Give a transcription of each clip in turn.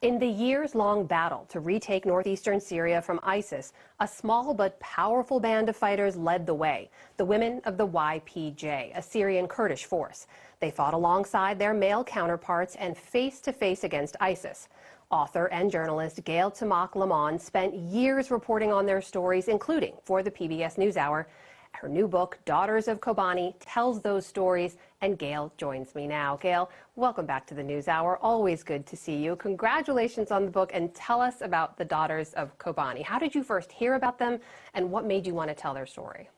In the years-long battle to retake northeastern Syria from ISIS, a small but powerful band of fighters led the way, the women of the YPJ, a Syrian Kurdish force. They fought alongside their male counterparts and face-to-face against ISIS. Author and journalist Gail Tamak Lamon spent years reporting on their stories, including for the PBS NewsHour. Her new book, Daughters of Kobani, tells those stories, and Gail joins me now. Gail, welcome back to the NewsHour. Always good to see you. Congratulations on the book, and tell us about the Daughters of Kobani. How did you first hear about them, and what made you want to tell their story?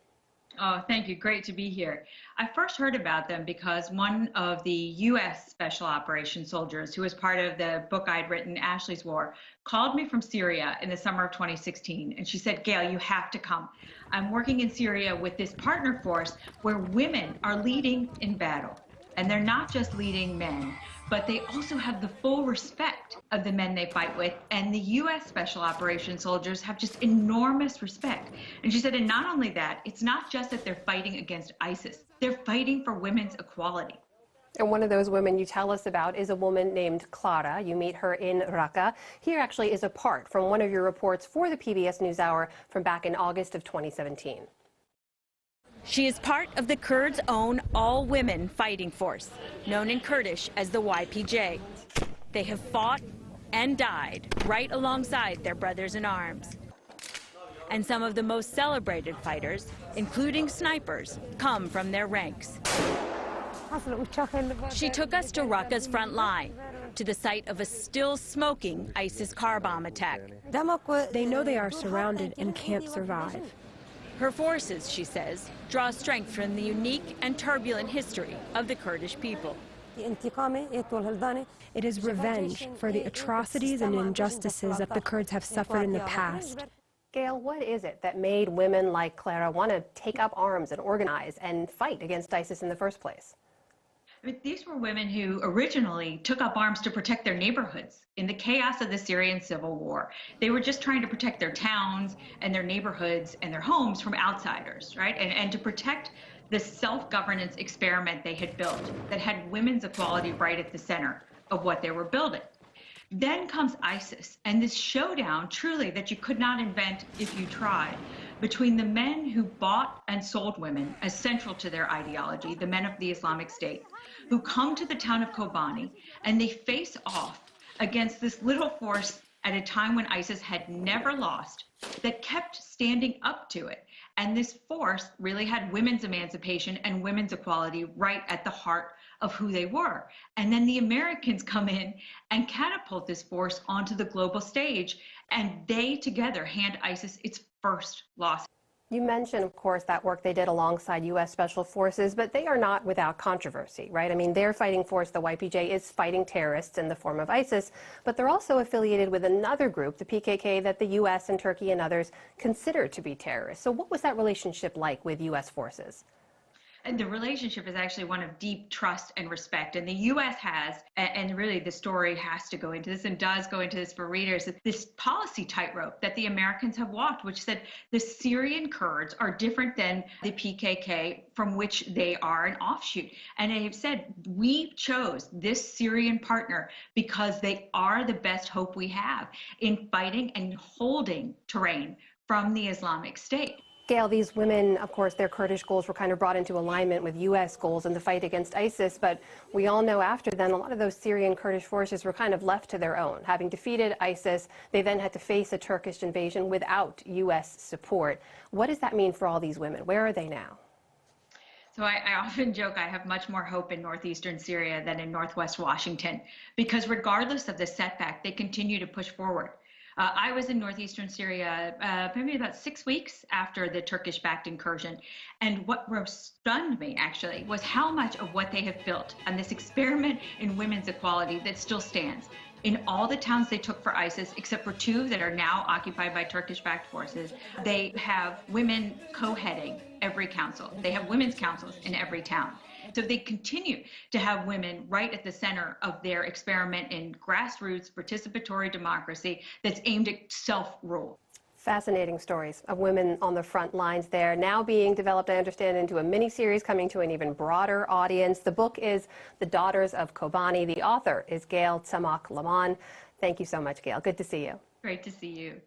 Oh, thank you. Great to be here. I first heard about them because one of the U.S. Special Operations soldiers who was part of the book I'd written, Ashley's War, called me from Syria in the summer of 2016. And she said, Gail, you have to come. I'm working in Syria with this partner force where women are leading in battle. And they're not just leading men, but they also have the full respect of the men they fight with. And the U.S. Special Operations soldiers have just enormous respect. And she said, and not only that, it's not just that they're fighting against ISIS, they're fighting for women's equality. And one of those women you tell us about is a woman named Clara. You meet her in Raqqa. Here actually is a part from one of your reports for the PBS NewsHour from back in August of 2017. She is part of the Kurds' own all-women fighting force, known in Kurdish as the YPJ. They have fought and died right alongside their brothers in arms. And some of the most celebrated fighters, including snipers, come from their ranks. She took us to Raqqa's front line, to the site of a still smoking ISIS car bomb attack. They know they are surrounded and can't survive. Her forces, she says, draw strength from the unique and turbulent history of the Kurdish people. It is revenge for the atrocities and injustices that the Kurds have suffered in the past. Gail, what is it that made women like Clara want to take up arms and organize and fight against ISIS in the first place? These were women who originally took up arms to protect their neighborhoods in the chaos of the Syrian civil war. They were just trying to protect their towns and their neighborhoods and their homes from outsiders, right? And to protect the self-governance experiment they had built that had women's equality right at the center of what they were building. Then comes ISIS, and this showdown, truly, that you could not invent if you tried, between the men who bought and sold women as central to their ideology, the men of the Islamic State, who come to the town of Kobani, and they face off against this little force at a time when ISIS had never lost, that kept standing up to it. And this force really had women's emancipation and women's equality right at the heart of who they were. And then the Americans come in and catapult this force onto the global stage, and they together hand ISIS its first loss. You mentioned, of course, that work they did alongside U.S. Special Forces, but they are not without controversy, right? I mean, their fighting force, the YPJ, is fighting terrorists in the form of ISIS, but they're also affiliated with another group, the PKK, that the U.S. and Turkey and others consider to be terrorists. So what was that relationship like with U.S. forces? And the relationship is actually one of deep trust and respect. And the U.S. has, and really the story has to go into this and does go into this for readers, this policy tightrope that the Americans have walked, which said the Syrian Kurds are different than the PKK, from which they are an offshoot. And they have said, we chose this Syrian partner because they are the best hope we have in fighting and holding terrain from the Islamic State. Gail, these women, of course, their Kurdish goals were kind of brought into alignment with U.S. goals in the fight against ISIS, but we all know after then a lot of those Syrian Kurdish forces were kind of left to their own. Having defeated ISIS, they then had to face a Turkish invasion without U.S. support. What does that mean for all these women? Where are they now? So I often joke I have much more hope in northeastern Syria than in northwest Washington, because regardless of the setback, they continue to push forward. I was in northeastern Syria maybe about 6 weeks after the Turkish-backed incursion. And what stunned me, actually, was how much of what they have built and this experiment in women's equality that still stands. In all the towns they took for ISIS, except for 2 that are now occupied by Turkish-backed forces, they have women co-heading every council. They have women's councils in every town. So they continue to have women right at the center of their experiment in grassroots participatory democracy that's aimed at self-rule. Fascinating stories of women on the front lines there, now being developed, I understand, into a mini-series coming to an even broader audience. The book is The Daughters of Kobani. The author is Gail Tamak Lamon. Thank you so much, Gail. Good to see you. Great to see you.